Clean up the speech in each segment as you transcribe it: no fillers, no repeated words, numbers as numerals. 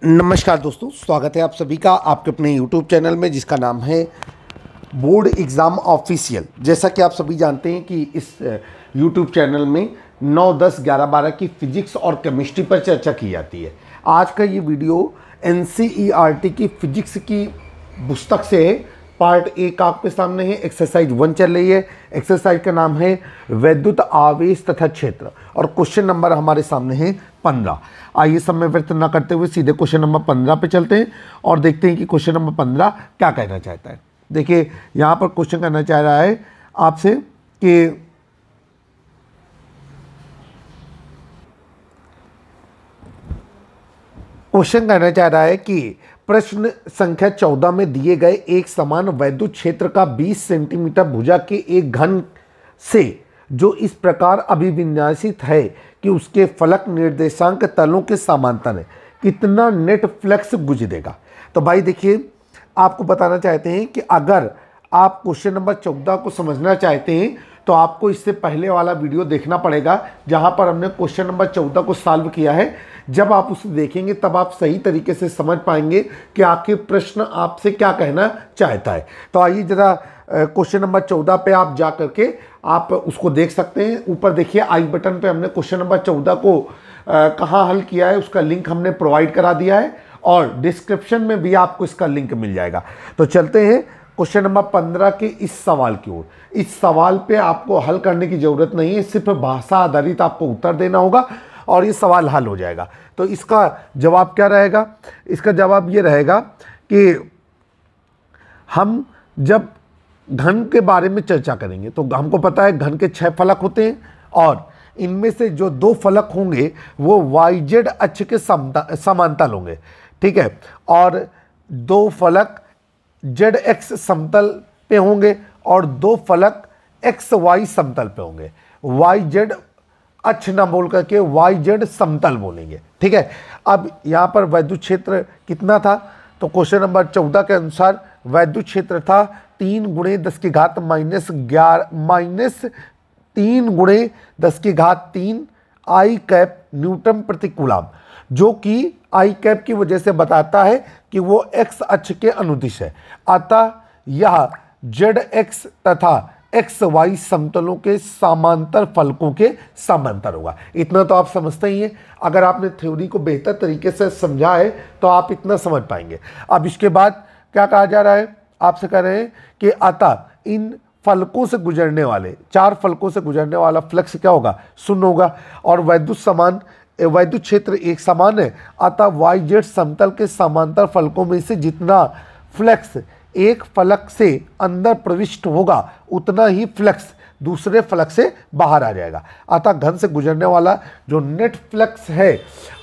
नमस्कार दोस्तों, स्वागत है आप सभी का आपके अपने YouTube चैनल में जिसका नाम है बोर्ड एग्ज़ाम ऑफिशियल। जैसा कि आप सभी जानते हैं कि इस YouTube चैनल में 9, 10, 11, 12 की फिजिक्स और केमिस्ट्री पर चर्चा की जाती है। आज का ये वीडियो NCERT की फिजिक्स की पुस्तक से है। पार्ट 1 आपके सामने है। एक्सरसाइज 1 चल रही है। एक्सरसाइज का नाम है वैद्युत आवेश तथा क्षेत्र और क्वेश्चन नंबर हमारे सामने है 15। आइए समय व्यर्थ न करते हुए सीधे क्वेश्चन नंबर 15 पे चलते हैं और देखते हैं कि क्वेश्चन नंबर 15 क्या कहना चाहता है। देखिए यहाँ पर क्वेश्चन कहना चाह रहा है आपसे कि क्वेश्चन कहना चाह रहा है कि प्रश्न संख्या 14 में दिए गए एक समान वैद्युत क्षेत्र का 20 सेंटीमीटर भुजा के एक घन से जो इस प्रकार अभिविन्यासित है कि उसके फलक निर्देशांक तलों के समांतर है, कितना नेट फ्लक्स गुजरेगा। तो भाई देखिए, आपको बताना चाहते हैं कि अगर आप क्वेश्चन नंबर 14 को समझना चाहते हैं तो आपको इससे पहले वाला वीडियो देखना पड़ेगा जहां पर हमने क्वेश्चन नंबर 14 को सॉल्व किया है। जब आप उसे देखेंगे तब आप सही तरीके से समझ पाएंगे कि आखिर प्रश्न आपसे क्या कहना चाहता है। तो आइए जरा क्वेश्चन नंबर 14 पे आप जा करके आप उसको देख सकते हैं। ऊपर देखिए आई बटन पे हमने क्वेश्चन नंबर 14 को कहाँ हल किया है उसका लिंक हमने प्रोवाइड करा दिया है और डिस्क्रिप्शन में भी आपको इसका लिंक मिल जाएगा। तो चलते हैं क्वेश्चन नंबर 15 के इस सवाल की ओर। इस सवाल पे आपको हल करने की ज़रूरत नहीं है, सिर्फ भाषा आधारित आपको उत्तर देना होगा और ये सवाल हल हो जाएगा। तो इसका जवाब क्या रहेगा? इसका जवाब ये रहेगा कि हम जब घन के बारे में चर्चा करेंगे तो हमको पता है घन के 6 फलक होते हैं और इनमें से जो 2 फलक होंगे वो YZ अक्ष के समांतर होंगे, ठीक है, और 2 फलक ZX समतल पे होंगे और 2 फलक XY समतल पे होंगे। YZ अक्ष ना बोल करके YZ समतल बोलेंगे, ठीक है। अब यहाँ पर वैद्युत क्षेत्र कितना था? तो क्वेश्चन नंबर 14 के अनुसार वैद्युत क्षेत्र था 3 × 10⁻³ I कैप न्यूटन प्रति कूलम, जो कि I कैप की वजह से बताता है कि वो X अक्ष के अनुदिश है। अतः यह ZX तथा XY समतलों के समांतर फलकों के समांतर होगा। इतना तो आप समझते ही हैं। अगर आपने थ्योरी को बेहतर तरीके से समझा है तो आप इतना समझ पाएंगे। अब इसके बाद क्या कहा जा रहा है? आपसे कह रहे हैं कि अतः इन फलकों से गुजरने वाले 4 फलकों से गुजरने वाला फ्लक्स क्या होगा? 0 होगा और वैद्युत क्षेत्र एक समान है। अतः YZ समतल के समांतर फलकों में से जितना फ्लक्स एक फलक से अंदर प्रविष्ट होगा उतना ही फ्लक्स दूसरे फलक से बाहर आ जाएगा। अतः घन से गुजरने वाला जो नेट फ्लक्स है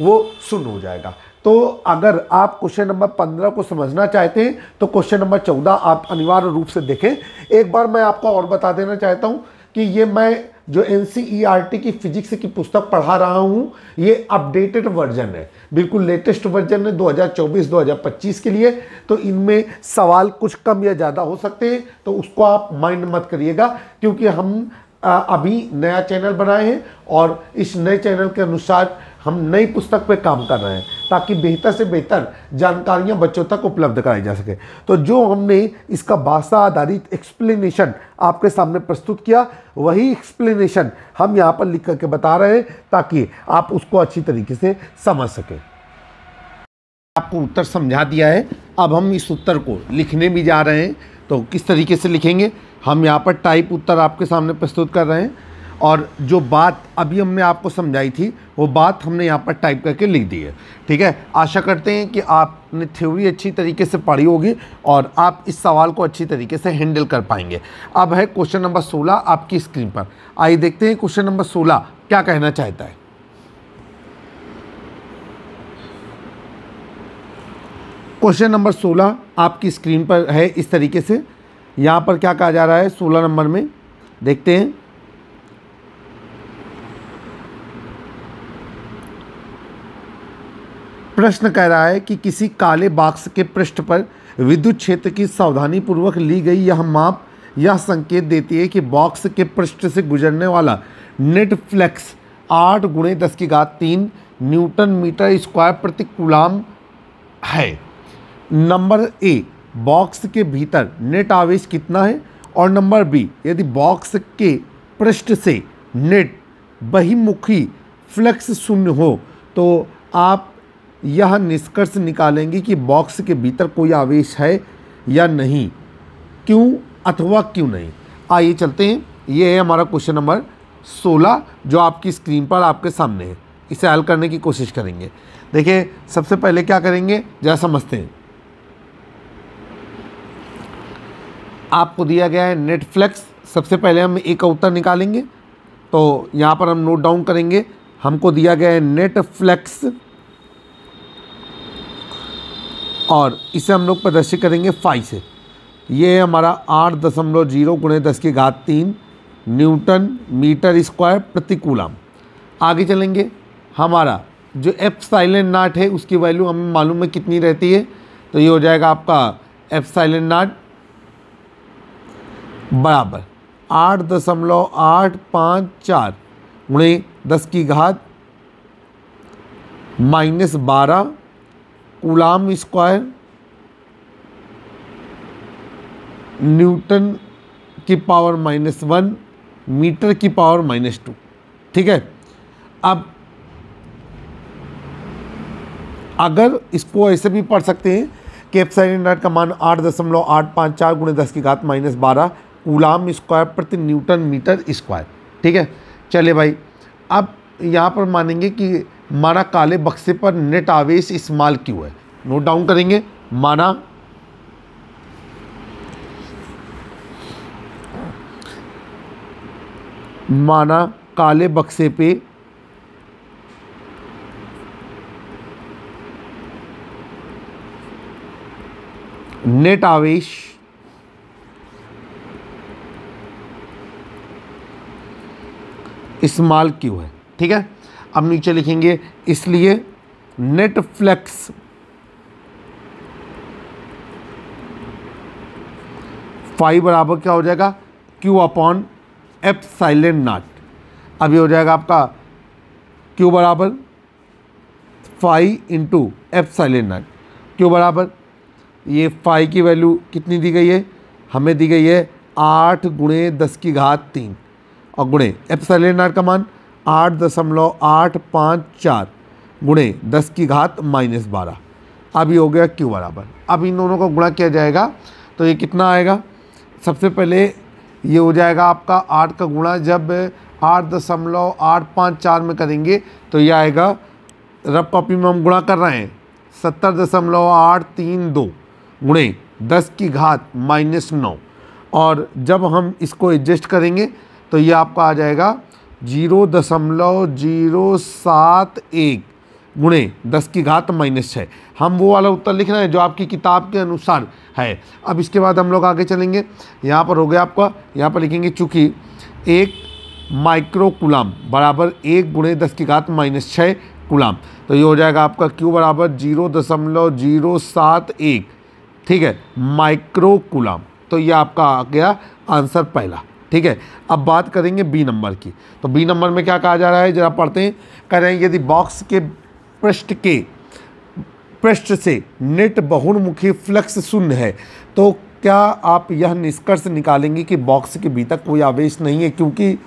वो 0 हो जाएगा। तो अगर आप क्वेश्चन नंबर 15 को समझना चाहते हैं तो क्वेश्चन नंबर 14 आप अनिवार्य रूप से देखें। एक बार मैं आपको और बता देना चाहता हूं कि ये मैं जो NCERT की फिजिक्स की पुस्तक पढ़ा रहा हूं ये अपडेटेड वर्जन है, बिल्कुल लेटेस्ट वर्जन है 2024-2025 के लिए। तो इनमें सवाल कुछ कम या ज़्यादा हो सकते हैं, तो उसको आप माइंड मत करिएगा, क्योंकि हम अभी नया चैनल बनाए हैं और इस नए चैनल के अनुसार हम नई पुस्तक पे काम कर रहे हैं ताकि बेहतर से बेहतर जानकारियां बच्चों तक उपलब्ध कराई जा सके। तो जो हमने इसका भाषा आधारित एक्सप्लेनेशन आपके सामने प्रस्तुत किया वही एक्सप्लेनेशन हम यहाँ पर लिख करके बता रहे हैं ताकि आप उसको अच्छी तरीके से समझ सकें। आपको उत्तर समझा दिया है। अब हम इस उत्तर को लिखने भी जा रहे हैं। तो किस तरीके से लिखेंगे? हम यहाँ पर टाइप उत्तर आपके सामने प्रस्तुत कर रहे हैं और जो बात अभी हमने आपको समझाई थी वो बात हमने यहाँ पर टाइप करके लिख दी है, ठीक है। आशा करते हैं कि आपने थ्योरी अच्छी तरीके से पढ़ी होगी और आप इस सवाल को अच्छी तरीके से हैंडल कर पाएंगे। अब है क्वेश्चन नंबर 16 आपकी स्क्रीन पर। आइए देखते हैं क्वेश्चन नंबर 16 क्या कहना चाहता है। क्वेश्चन नंबर 16 आपकी स्क्रीन पर है इस तरीके से। यहाँ पर क्या कहा जा रहा है 16 नंबर में, देखते हैं। प्रश्न कह रहा है कि किसी काले बॉक्स के पृष्ठ पर विद्युत क्षेत्र की सावधानीपूर्वक ली गई यह माप यह संकेत देती है कि बॉक्स के पृष्ठ से गुजरने वाला net flux 8 × 10⁻³ newton metre square प्रति कूलम है। नंबर ए, बॉक्स के भीतर नेट आवेश कितना है, और नंबर बी, यदि बॉक्स के पृष्ठ से नेट बहिमुखी फ्लक्स शून्य हो तो आप यह निष्कर्ष निकालेंगे कि बॉक्स के भीतर कोई आवेश है या नहीं, क्यों अथवा क्यों नहीं। आइए चलते हैं, ये है हमारा क्वेश्चन नंबर 16 जो आपकी स्क्रीन पर आपके सामने है। इसे हल करने की कोशिश करेंगे। देखिए सबसे पहले क्या करेंगे जरा समझते हैं। आपको दिया गया है नेट फ्लक्स, सबसे पहले हम ए का उत्तर निकालेंगे, तो यहाँ पर हम नोट डाउन करेंगे। हमको दिया गया है नेट फ्लक्स और इसे हम लोग प्रदर्शित करेंगे फाई से। ये है हमारा 8.0 गुणे 10⁻³ न्यूटन मीटर स्क्वायर प्रति कूलम। आगे चलेंगे, हमारा जो एप्सिलॉन नॉट है उसकी वैल्यू हमें मालूम है कितनी रहती है, तो ये हो जाएगा आपका एप्सिलॉन नॉट बराबर 8.854 गुणे 10⁻⁻12 कूलम स्क्वायर न्यूटन की पावर -1 मीटर की पावर -2। ठीक है, अब अगर इसको ऐसे भी पढ़ सकते हैं कि एप्सिलॉन नॉट का मान 8.854 गुणे 10⁻⁻12 कूलम स्क्वायर प्रति न्यूटन मीटर स्क्वायर। ठीक है, चलिए भाई, अब यहाँ पर मानेंगे कि माना काले बक्से पर नेट आवेश स्मॉल क्यू है। नोट डाउन करेंगे, माना काले बक्से पे नेट आवेश स्मॉल क्यू है। ठीक है, अब नीचे लिखेंगे इसलिए नेट फ्लक्स फाई बराबर क्या हो जाएगा, क्यू अपॉन एप्सिलॉन नॉट। अब ये हो जाएगा आपका क्यू बराबर phi into epsilon nought. Q बराबर ये फाई की वैल्यू कितनी दी गई है, हमें दी गई है 8 गुणे 10⁻³ और गुणे एप्सिलॉन नॉट का मान 8.854 गुणे 10⁻⁻12। अब ये हो गया क्यू बराबर। अब इन दोनों को गुणा किया जाएगा तो ये कितना आएगा, सबसे पहले ये हो जाएगा आपका 8 का गुणा जब 8.854 में करेंगे तो ये आएगा, रफ कॉपी में हम गुणा कर रहे हैं 70.832 गुणे 10⁻⁻9 और जब हम इसको एडजस्ट करेंगे तो ये आपका आ जाएगा 0.071 गुणे 10⁻⁻6। हम वो वाला उत्तर लिख रहे हैं जो आपकी किताब के अनुसार है। अब इसके बाद हम लोग आगे चलेंगे, यहाँ पर हो गया आपका, यहाँ पर लिखेंगे चूँकि 1 माइक्रो कूलम बराबर 1 गुणे 10⁻⁻6 कूलम, तो ये हो जाएगा आपका Q बराबर 0.071। ठीक है, माइक्रो कूलम, तो ये आपका आ गया आंसर पहला। ठीक है, अब बात करेंगे बी नंबर की। तो बी नंबर में क्या कहा जा रहा है, जरा पढ़ते हैं। कह रहे हैं यदि बॉक्स के पृष्ठ से नेट बहुमुखी फ्लक्स शून्य है तो क्या आप यह निष्कर्ष निकालेंगे कि बॉक्स के भीतर कोई आवेश नहीं है, क्योंकि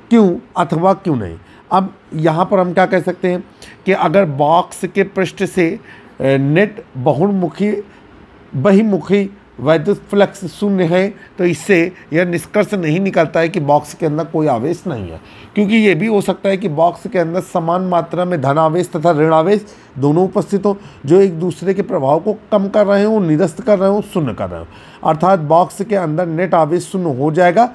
क्यों अथवा क्यों नहीं। अब यहाँ पर हम क्या कह सकते हैं कि अगर बॉक्स के पृष्ठ से नेट बहिमुखी वैद्युत फ्लक्स शून्य है तो इससे यह निष्कर्ष नहीं निकलता है कि बॉक्स के अंदर कोई आवेश नहीं है, क्योंकि ये भी हो सकता है कि बॉक्स के अंदर समान मात्रा में धनावेश तथा ऋणावेश दोनों उपस्थित हो जो एक दूसरे के प्रभाव को कम कर रहे हो, निरस्त कर रहे हो, शून्य कर रहे हो। अर्थात बॉक्स के अंदर नेट आवेश शून्य हो जाएगा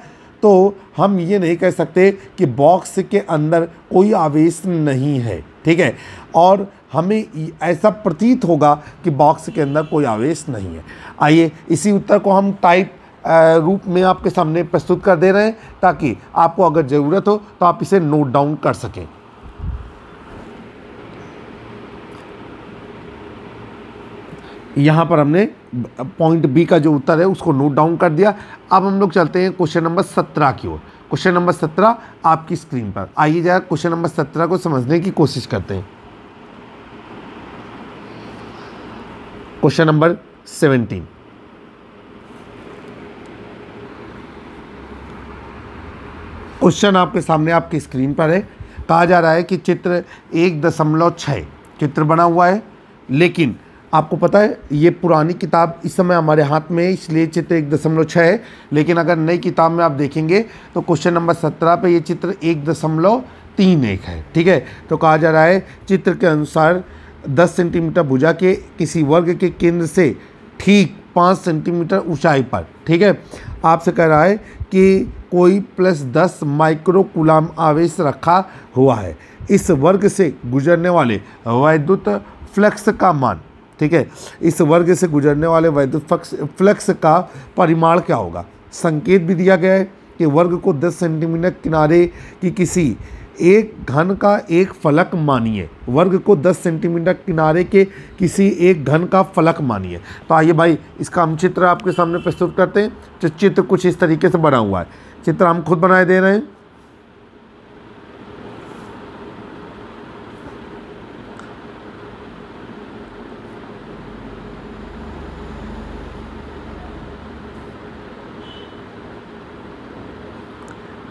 तो हम ये नहीं कह सकते कि बॉक्स के अंदर कोई आवेश नहीं है। ठीक है, और हमें ऐसा प्रतीत होगा कि बॉक्स के अंदर कोई आवेश नहीं है। आइए इसी उत्तर को हम टाइप रूप में आपके सामने प्रस्तुत कर दे रहे हैं ताकि आपको अगर ज़रूरत हो तो आप इसे नोट डाउन कर सकें। यहाँ पर हमने पॉइंट बी का जो उत्तर है उसको नोट डाउन कर दिया। अब हम लोग चलते हैं क्वेश्चन नंबर 17 की ओर। क्वेश्चन नंबर 17 आपकी स्क्रीन पर। आइए जरा क्वेश्चन नंबर 17 को समझने की कोशिश करते हैं। Question number 17। क्वेश्चन आपके सामने आपकी स्क्रीन पर है। कहा जा रहा है कि चित्र 1.6 चित्र बना हुआ है, लेकिन आपको पता है ये पुरानी किताब इस समय हमारे हाथ में है, इसलिए चित्र 1.6 है। लेकिन अगर नई किताब में आप देखेंगे तो क्वेश्चन नंबर 17 पे ये चित्र 1.31 है। ठीक है, तो कहा जा रहा है चित्र के अनुसार 10 सेंटीमीटर भुजा के किसी वर्ग के केंद्र से ठीक 5 सेंटीमीटर ऊंचाई पर, ठीक है, आपसे कह रहा है कि कोई +10 माइक्रो कूलाम आवेश रखा हुआ है। इस वर्ग से गुजरने वाले वैद्युत फ्लक्स का मान, ठीक है, इस वर्ग से गुजरने वाले वैद्युत फ्लक्स का परिमाण क्या होगा। संकेत भी दिया गया है कि वर्ग को 10 सेंटीमीटर किनारे की किसी एक घन का एक फलक मानिए। वर्ग को 10 सेंटीमीटर किनारे के किसी एक घन का फलक मानिए। तो आइए भाई इसका हम चित्र आपके सामने प्रस्तुत करते हैं। तो चित्र कुछ इस तरीके से बना हुआ है। चित्र हम खुद बनाए दे रहे हैं।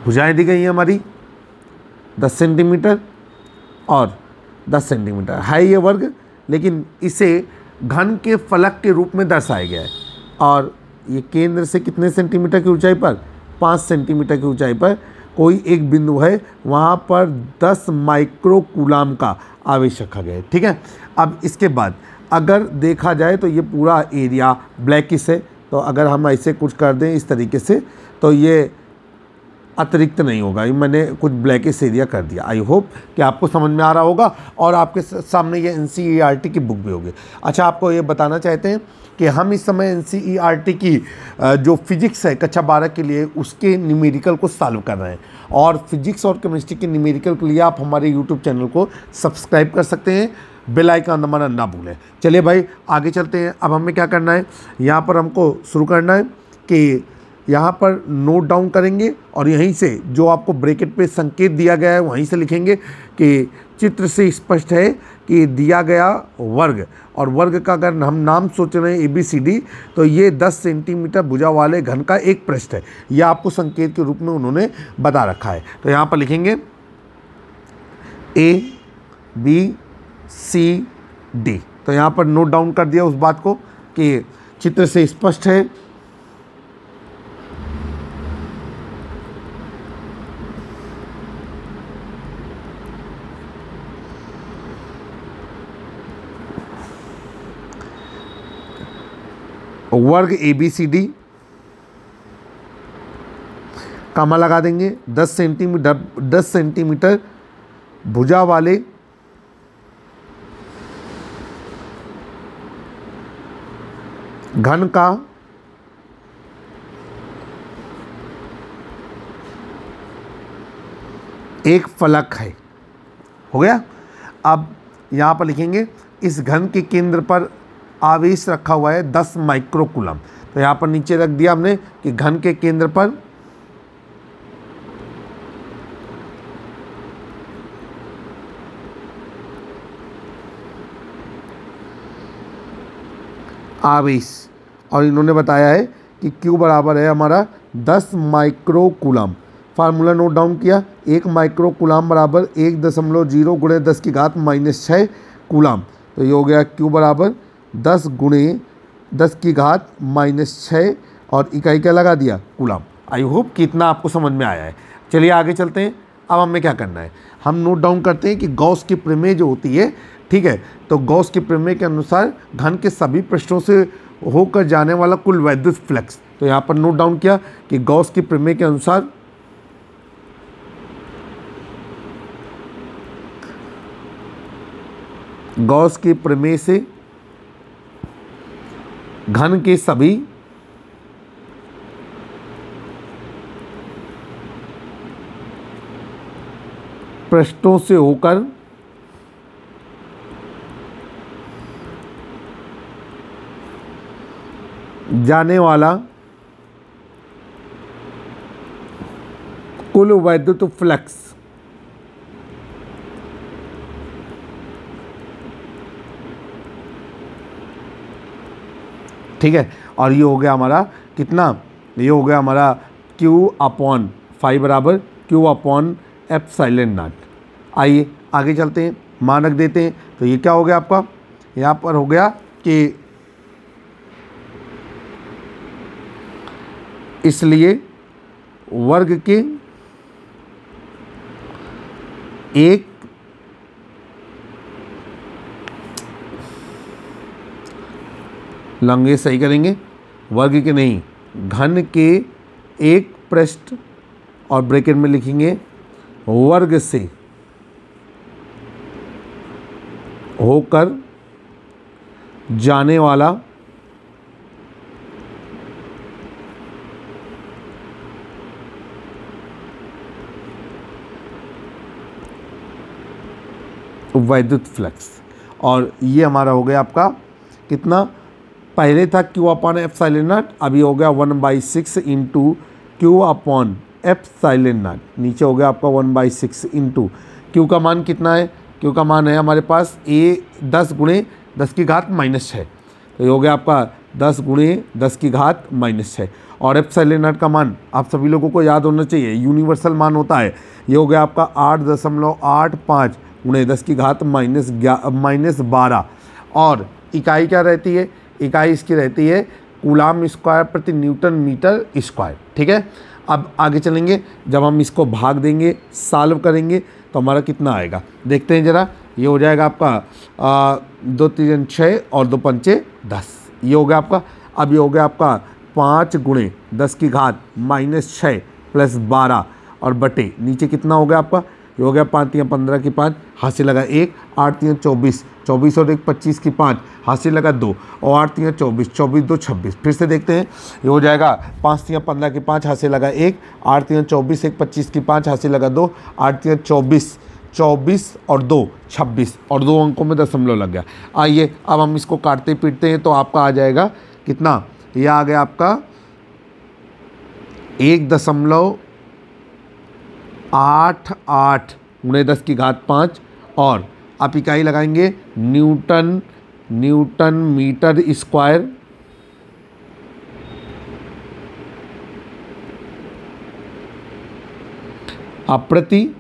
भुजाएं दी गई हैं हमारी 10 सेंटीमीटर और 10 सेंटीमीटर है ये वर्ग, लेकिन इसे घन के फलक के रूप में दर्शाया गया है। और ये केंद्र से कितने सेंटीमीटर की ऊंचाई पर, 5 सेंटीमीटर की ऊंचाई पर कोई एक बिंदु है, वहाँ पर 10 माइक्रो कूलाम का आवेश रखा गया है। ठीक है, अब इसके बाद अगर देखा जाए तो ये पूरा एरिया ब्लैकिश है। तो अगर हम ऐसे कुछ कर दें इस तरीके से तो ये अतिरिक्त नहीं होगा। ये मैंने कुछ ब्लैकिश एरिया कर दिया। आई होप कि आपको समझ में आ रहा होगा और आपके सामने ये NCERT की बुक भी होगी। अच्छा, आपको ये बताना चाहते हैं कि हम इस समय NCERT की जो फिजिक्स है कक्षा 12 के लिए उसके न्यूमेरिकल को सॉल्व कर रहे हैं। और फिजिक्स और केमिस्ट्री के न्यूमेरिकल के लिए आप हमारे यूट्यूब चैनल को सब्सक्राइब कर सकते हैं, बेल आइकन दबाना ना भूलें। चलिए भाई आगे चलते हैं। अब हमें क्या करना है, यहाँ पर हमको शुरू करना है कि यहाँ पर नोट डाउन करेंगे और यहीं से जो आपको ब्रैकेट पे संकेत दिया गया है वहीं से लिखेंगे कि चित्र से स्पष्ट है कि दिया गया वर्ग, और वर्ग का अगर हम नाम सोच रहे हैं ABCD, तो ये 10 सेंटीमीटर भुजा वाले घन का एक पृष्ठ है। यह आपको संकेत के रूप में उन्होंने बता रखा है। तो यहाँ पर लिखेंगे ABCD। तो यहाँ पर नोट डाउन कर दिया उस बात को कि चित्र से स्पष्ट है वर्ग ABCD, कामा लगा देंगे। 10 सेंटीमीटर भुजा वाले घन का एक फलक है। हो गया। अब यहाँ पर लिखेंगे इस घन के केंद्र पर आवेश रखा हुआ है 10 माइक्रो कूलम। तो यहाँ पर नीचे रख दिया हमने कि घन के केंद्र पर आवेश, और इन्होंने बताया है कि Q बराबर है हमारा 10 micro coulomb. Formula note down किया। 1 माइक्रो कूलम बराबर 1.0 गुणे 10 की घात -6 कूलम। तो ये हो गया Q बराबर 10 गुणे 10 की घात -6 और इकाई क्या लगा दिया, कूलम। आई होप कि इतना आपको समझ में आया है। चलिए आगे चलते हैं। अब हमें क्या करना है, हम नोट डाउन करते हैं कि गॉस की प्रमेय जो होती है, ठीक है, तो गॉस की प्रमेय के अनुसार घन के सभी पृष्ठों से होकर जाने वाला कुल वैद्युत फ्लक्स। तो यहाँ पर नोट डाउन किया कि गॉस की प्रमेय के अनुसार गॉस की प्रमेय से घन के सभी पृष्ठों से होकर जाने वाला कुल वैद्युत फ्लक्स ठीक है। और ये हो गया हमारा कितना, ये हो गया हमारा Q/5 बराबर Q/ε0। आइए आगे चलते हैं, मानक देते हैं। तो ये क्या हो गया आपका, यहाँ पर हो गया कि इसलिए वर्ग के एक लंगे सही करेंगे, वर्ग के नहीं, घन के एक पृष्ठ और ब्रैकेट में लिखेंगे वर्ग से होकर जाने वाला वैद्युत फ्लक्स। और ये हमारा हो गया आपका कितना, पहले था Q/ε0, अभी हो गया 1/6 इंटू Q/ε0, नीचे हो गया आपका 1/6 इंटू Q का मान कितना है, Q का मान है हमारे पास 10 गुणे 10 की घात -6, तो ये हो गया आपका 10 गुणे 10 की घात -6। और ε0 का मान आप सभी लोगों को याद होना चाहिए, यूनिवर्सल मान होता है। ये हो गया आपका 8.85 गुणे 10 की घात -12। और इकाई क्या रहती है, इकाई इसकी रहती है कूलाम स्क्वायर प्रति न्यूटन मीटर स्क्वायर। ठीक है, अब आगे चलेंगे, जब हम इसको भाग देंगे, सॉल्व करेंगे तो हमारा कितना आएगा देखते हैं ज़रा। ये हो जाएगा आपका 2 3 6 और 2 5 10, ये हो गया आपका। अब ये हो गया आपका 5 गुणे 10 की घात -6 प्लस 12 और बटे नीचे कितना हो गया आपका, ये हो गया 5 3 15 की 5, हाथ से लगा 1, 8 3 24, 24 और 1 25 की 5, हाथ से लगा 2 और 8 3 24, 24 2 26। फिर से देखते हैं, ये हो जाएगा 5 3 15 की 5, हाथ से लगा 1, 8 3 24, 1 25 की 5, हाथ से लगा 2, 8 3 24, 24 और 2 26 और 2 अंकों में दशमलव लग गया। आइए अब हम इसको काटते पीटते हैं तो आपका आ जाएगा कितना, ये आ गया आपका 1.88 गुणे 10 की घात 5 और आप इकाई लगाएंगे न्यूटन मीटर स्क्वायर प्रति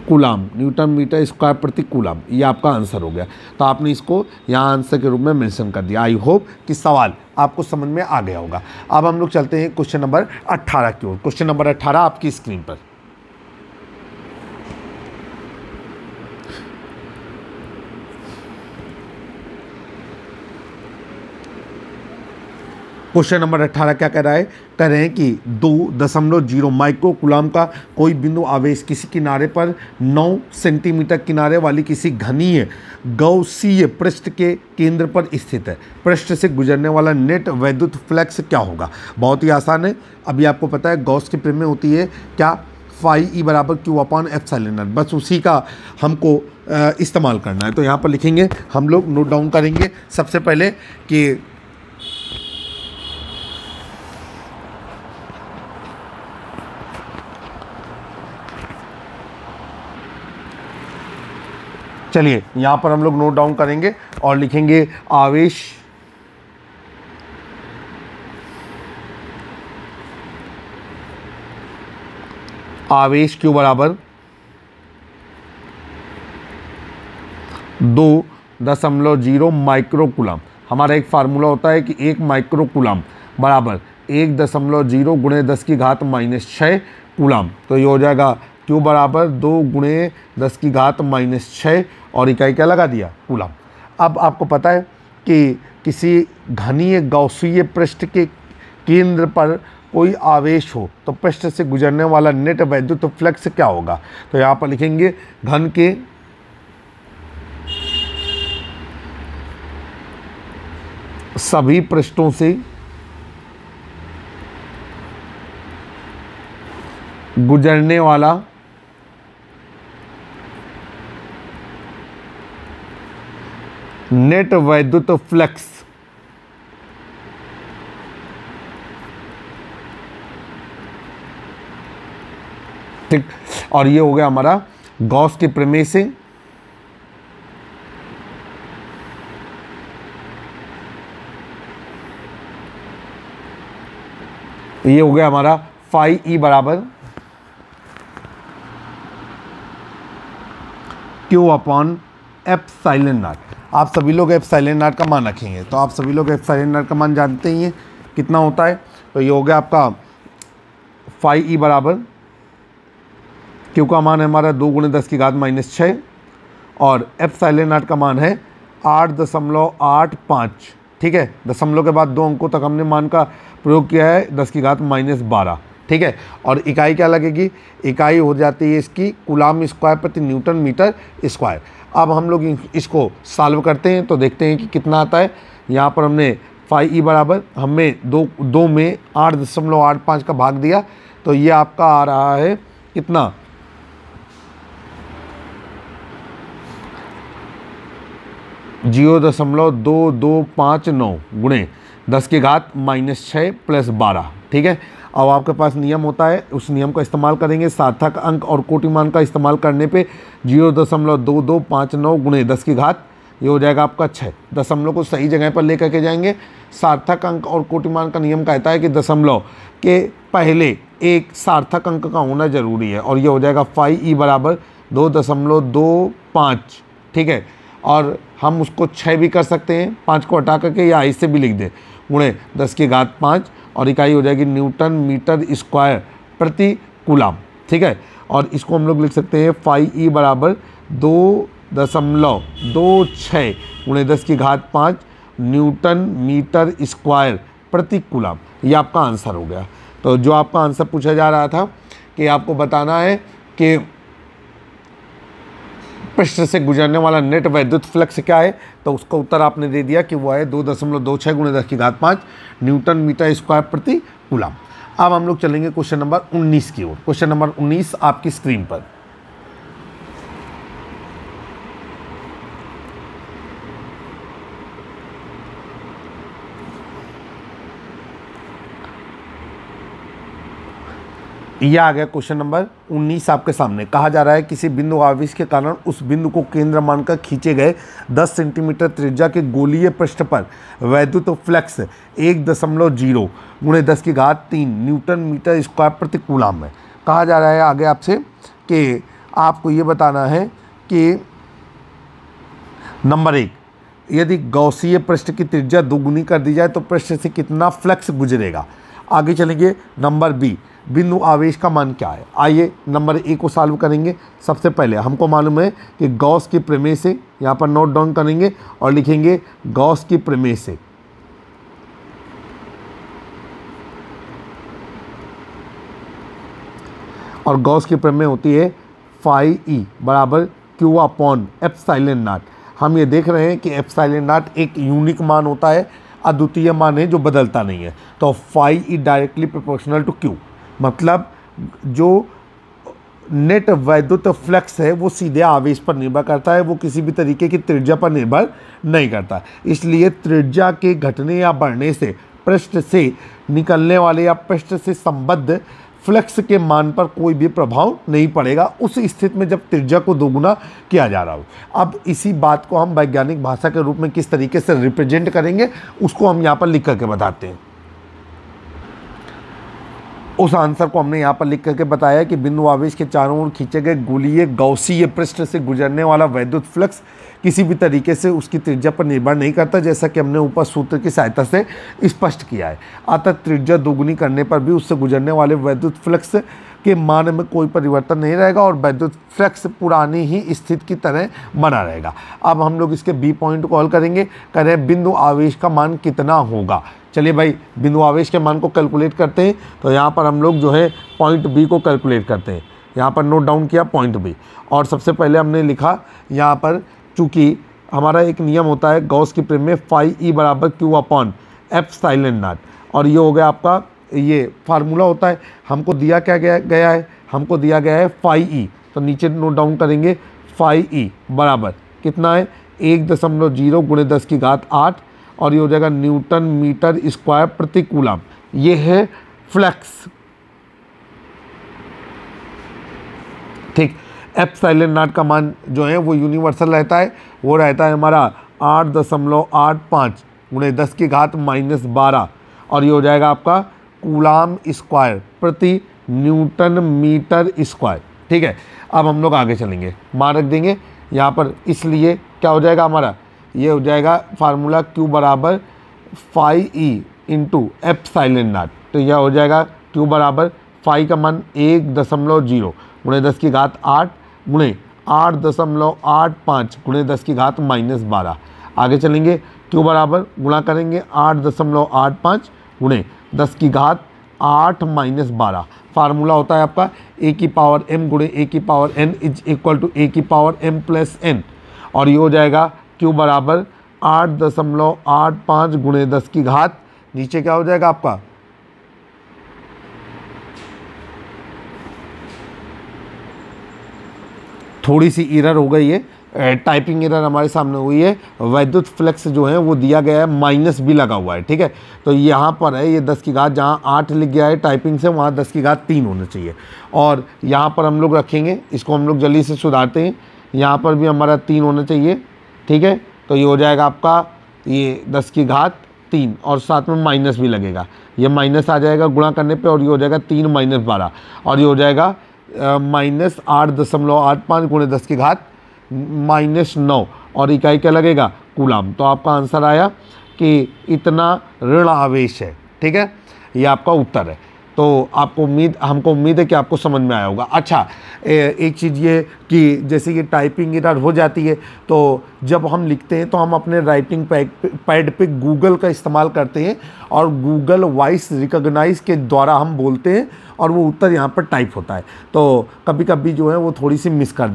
कूलाम, न्यूटन मीटर स्क्वायर प्रति कूलाम, ये आपका आंसर हो गया। तो आपने इसको यहाँ आंसर के रूप में मेंशन कर दिया। आई होप कि सवाल आपको समझ में आ गया होगा। अब हम लोग चलते हैं क्वेश्चन नंबर 18 की ओर। क्वेश्चन नंबर 18 आपकी स्क्रीन पर। क्वेश्चन नंबर 18 क्या कह रहा है, कह रहे हैं कि 2.0 माइक्रो कूलाम का कोई बिंदु आवेश किसी किनारे पर 9 सेंटीमीटर किनारे वाली किसी घनीय गौसीय पृष्ठ के केंद्र पर स्थित है। पृष्ठ से गुजरने वाला नेट वैद्युत फ्लक्स क्या होगा। बहुत ही आसान है, अभी आपको पता है गॉस की प्रमेय होती है क्या, फाई ई बराबर Q/ε0, बस उसी का हमको इस्तेमाल करना है। तो यहाँ पर लिखेंगे, हम लोग नोट डाउन करेंगे सबसे पहले कि चलिए यहाँ पर हम लोग नोट डाउन करेंगे और लिखेंगे आवेश Q बराबर 2.0 माइक्रो कूलाम। हमारा एक फार्मूला होता है कि 1 माइक्रो कूलाम बराबर 1.0 गुणे 10 की घात -6 कूलाम। तो ये हो जाएगा Q बराबर 2 गुणे 10 की घात -6 और इकाई क्या लगा दिया, कूलाम। अब आपको पता है कि किसी घनीय गौसीय पृष्ठ के केंद्र पर कोई आवेश हो तो पृष्ठ से गुजरने वाला नेट वैद्युत फ्लक्स क्या होगा। तो यहाँ पर लिखेंगे घन के सभी पृष्ठों से गुजरने वाला नेट वैद्युत फ्लक्स ठीक। और ये हो गया हमारा गॉस की प्रमेय से ये हो गया हमारा फाई ई बराबर क्यू अपॉन एप्सिलॉन नॉट। आप सभी लोग एप्सिलॉन नॉट का मान रखेंगे, तो आप सभी लोग एप्सिलॉन नॉट का मान जानते ही हैं कितना होता है। तो ये हो गया आपका फाई ई बराबर क्यू का मान है हमारा 2 × 10⁻⁻⁶, और एप्सिलॉन नॉट का मान है 8.85। ठीक है, दशमलव के बाद 2 अंकों तक हमने मान का प्रयोग किया है 10⁻12। ठीक है, और इकाई क्या लगेगी, इकाई हो जाती है इसकी कूलाम स्क्वायर प्रति न्यूटन मीटर स्क्वायर। अब हम लोग इसको सॉल्व करते हैं तो देखते हैं कि कितना आता है। यहाँ पर हमने फाई ई बराबर हमें 2 में 8.85 का भाग दिया, तो ये आपका आ रहा है कितना, 0.2259 गुणे 10⁻⁻6 + 12। ठीक है, अब आपके पास नियम होता है, उस नियम का इस्तेमाल करेंगे। सार्थक अंक और कोटिमान का इस्तेमाल करने पे 0.2259 गुणे 10⁻, ये हो जाएगा आपका 6। दशमलव को सही जगह पर लेकर के जाएंगे। सार्थक अंक और कोटिमान का नियम कहता है कि दशमलव के पहले एक सार्थक अंक का होना जरूरी है, और ये हो जाएगा फाई ई बराबर 2.25। ठीक है, और हम उसको 6 भी कर सकते हैं, 5 को हटा करके, या ऐसे भी लिख दें गुणे 10⁻5, और इकाई हो जाएगी न्यूटन मीटर स्क्वायर प्रति कूलाम। ठीक है, और इसको हम लोग लिख सकते हैं फाई ई बराबर 2.26 गुणे 10⁻5 न्यूटन मीटर स्क्वायर प्रति कूलाम। ये आपका आंसर हो गया। तो जो आपका आंसर पूछा जा रहा था कि आपको बताना है कि पृष्ठ से गुजरने वाला नेट वैद्युत फ्लक्स क्या है, तो उसका उत्तर आपने दे दिया कि वो है 2.26 गुणे 10⁻5 न्यूटन मीटर स्क्वायर प्रति कूलाम। अब हम लोग चलेंगे क्वेश्चन नंबर 19 की ओर। क्वेश्चन नंबर 19 आपकी स्क्रीन पर। यह आ गया क्वेश्चन नंबर 19 आपके सामने। कहा जा रहा है किसी बिंदु आवेश के कारण उस बिंदु को केंद्र मानकर खींचे गए 10 सेंटीमीटर त्रिज्या के गोलीय पृष्ठ पर वैद्युत फ्लक्स 1.0 गुणे 10⁻³ न्यूटन मीटर स्क्वायर प्रति कूलाम है। कहा जा रहा है आगे आपसे कि आपको ये बताना है कि नंबर 1, यदि गौसीय पृष्ठ की त्रिज्या दोगुनी कर दी जाए तो पृष्ठ से कितना फ्लक्स गुजरेगा। आगे चलेंगे नंबर बी, बिंदु आवेश का मान क्या है। आइए नंबर ए को सॉल्व करेंगे। सबसे पहले हमको मालूम है कि गॉस की प्रमेय से, यहाँ पर नोट डाउन करेंगे और लिखेंगे गॉस की प्रमेय से। और गॉस की प्रमेय होती है फाई ई बराबर क्यू अपॉन एप्सिलॉन नॉट। हम ये देख रहे हैं कि एप्सिलॉन नॉट एक यूनिक मान होता है, अद्वितीय मान है जो बदलता नहीं है। तो phi E directly proportional to Q, मतलब जो नेट वैद्युत फ्लक्स है वो सीधे आवेश पर निर्भर करता है, वो किसी भी तरीके की त्रिज्या पर निर्भर नहीं करता। इसलिए त्रिज्या के घटने या बढ़ने से पृष्ठ से निकलने वाले या पृष्ठ से संबद्ध फ्लक्स के मान पर कोई भी प्रभाव नहीं पड़ेगा उस स्थिति में जब त्रिज्या को दोगुना किया जा रहा हो। अब इसी बात को हम वैज्ञानिक भाषा के रूप में किस तरीके से रिप्रेजेंट करेंगे उसको हम यहाँ पर लिख करके बताते हैं। उस आंसर को हमने यहाँ पर लिख करके बताया कि बिंदु आवेश के चारों ओर खींचे गए गोलीय गौसीय पृष्ठ से गुजरने वाला वैद्युत फ्लक्स किसी भी तरीके से उसकी त्रिज्या पर निर्भर नहीं करता, जैसा कि हमने ऊपर सूत्र की सहायता से स्पष्ट किया है। अतः त्रिज्या दोगुनी करने पर भी उससे गुजरने वाले वैद्युत फ्लक्स के मान में कोई परिवर्तन नहीं रहेगा और वैद्युत फ्लक्स पुरानी ही स्थिति की तरह बना रहेगा। अब हम लोग इसके बी पॉइंट को हल करेंगे। कह रहे हैं बिंदु आवेश का मान कितना होगा। चलिए भाई बिंदु आवेश के मान को कैलकुलेट करते हैं। तो यहाँ पर हम लोग जो है पॉइंट बी को कैलकुलेट करते हैं। यहाँ पर नोट डाउन किया पॉइंट बी, और सबसे पहले हमने लिखा यहाँ पर, चूँकि हमारा एक नियम होता है गॉस की प्रमेय फाई ई बराबर क्यू अपॉन एप्सिलॉन नॉट, और ये हो गया आपका, ये फार्मूला होता है। हमको दिया क्या गया है, हमको दिया गया है फाई ई, तो नीचे नोट डाउन करेंगे फाई ई बराबर कितना है 1.0 गुणे 10⁸, और ये हो जाएगा न्यूटन मीटर स्क्वायर प्रति कूलाम। ये है फ्लक्स। ठीक, एप्सिलॉन नॉट का मान जो है वो यूनिवर्सल रहता है, वो रहता है हमारा 8.85 गुणे 10⁻12, और ये हो जाएगा आपका कूलाम स्क्वायर प्रति न्यूटन मीटर स्क्वायर। ठीक है, अब हम लोग आगे चलेंगे, मान रख देंगे यहाँ पर, इसलिए क्या हो जाएगा हमारा, ये हो जाएगा फार्मूला Q बराबर 5E इंटू एप्सिलॉन नॉट। तो यह हो जाएगा Q बराबर 5 का मान 1.0 गुणे 10 की घात 8 गुणे 8.85 गुणे 10 की घात -12। आगे चलेंगे, Q बराबर गुणा करेंगे 8.85 गुणे 10 की घात 8 -12। फार्मूला होता है आपका a की पावर m गुणे a की power n is equal to a की पावर m प्लस n। और ये हो जाएगा Q बराबर 8.85 गुणे 10 की घात, नीचे क्या हो जाएगा आपका, थोड़ी सी एरर हो गई है, टाइपिंग एरर हमारे सामने हुई है। वैद्युत फ्लक्स जो है वो दिया गया है, माइनस भी लगा हुआ है। ठीक है, तो यहाँ पर है ये 10 की घात, जहाँ 8 लिख गया है टाइपिंग से, वहाँ 10 की घात 3 होना चाहिए। और यहाँ पर हम लोग रखेंगे, इसको हम लोग जल्दी से सुधारते हैं, यहाँ पर भी हमारा 3 होना चाहिए। ठीक है, तो ये हो जाएगा आपका ये 10 की घात 3 और साथ में माइनस भी लगेगा, ये माइनस आ जाएगा गुणा करने पे, और ये हो जाएगा 3 - 12 और ये हो जाएगा -8.85 गुणे 10 की घात -9 और इकाई क्या लगेगा, कूलाम। तो आपका आंसर आया कि इतना ऋण आवेश है। ठीक है, ये आपका उत्तर है। तो आपको हमको उम्मीद है कि आपको समझ में आया होगा। अच्छा, एक चीज़ ये कि जैसे ये टाइपिंग एरर हो जाती है, तो जब हम लिखते हैं तो हम अपने राइटिंग पैड पे गूगल का इस्तेमाल करते हैं और गूगल वॉइस रिकॉग्नाइज के द्वारा हम बोलते हैं और वो उत्तर यहाँ पर टाइप होता है। तो कभी कभी जो है वो थोड़ी सी मिस कर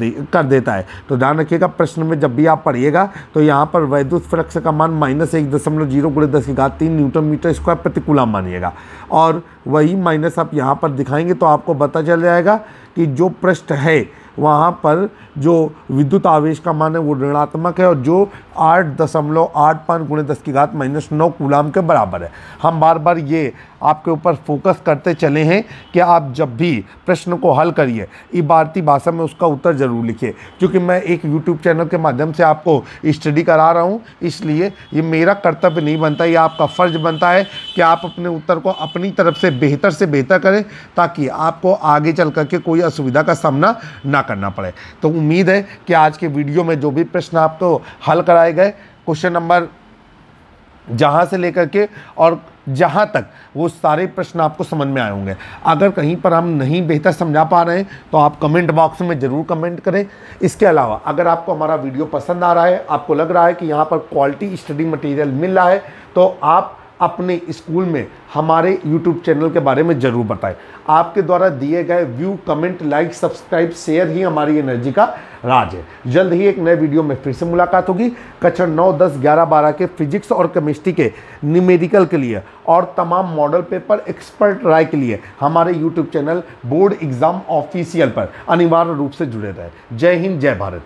देता है। तो ध्यान रखिएगा, प्रश्न में जब भी आप पढ़िएगा तो यहाँ पर वैद्युत फ्लक्स का मान -1.0 गुणे 10 की घात 3 न्यूटन मीटर स्क्वायर प्रति कूलाम मानिएगा, और वही माइनस आप यहाँ पर दिखाएंगे तो आपको पता चल जाएगा कि जो पृष्ठ है वहाँ पर जो विद्युत आवेश का मान है वो ऋणात्मक है और जो 8.85 गुणे 10 की घात -9 कूलाम के बराबर है। हम बार बार ये आपके ऊपर फोकस करते चले हैं कि आप जब भी प्रश्न को हल करिए इबारती भाषा में उसका उत्तर ज़रूर लिखिए, क्योंकि मैं एक यूट्यूब चैनल के माध्यम से आपको स्टडी करा रहा हूँ, इसलिए ये मेरा कर्तव्य नहीं बनता, ये आपका फ़र्ज बनता है कि आप अपने उत्तर को अपनी तरफ से बेहतर करें ताकि आपको आगे चल करके कोई असुविधा का सामना ना करना पड़े। तो उम्मीद है कि आज के वीडियो में जो भी प्रश्न आपको हल कराए गए, क्वेश्चन नंबर जहां से लेकर के और जहां तक, वो सारे प्रश्न आपको समझ में आए होंगे। अगर कहीं पर हम नहीं बेहतर समझा पा रहे हैं तो आप कमेंट बॉक्स में ज़रूर कमेंट करें। इसके अलावा अगर आपको हमारा वीडियो पसंद आ रहा है, आपको लग रहा है कि यहाँ पर क्वालिटी स्टडी मटेरियल मिल रहा है, तो आप अपने स्कूल में हमारे YouTube चैनल के बारे में ज़रूर बताएं। आपके द्वारा दिए गए view, comment, like, subscribe, share ही हमारी एनर्जी का राज है। जल्द ही एक नए वीडियो में फिर से मुलाकात होगी। कक्षा 9, 10, 11, 12 के फिजिक्स और केमिस्ट्री के न्यूमेरिकल के लिए और तमाम मॉडल पेपर, एक्सपर्ट राय के लिए हमारे YouTube channel board exam official पर अनिवार्य रूप से जुड़े रहें। जय हिंद, जय भारत।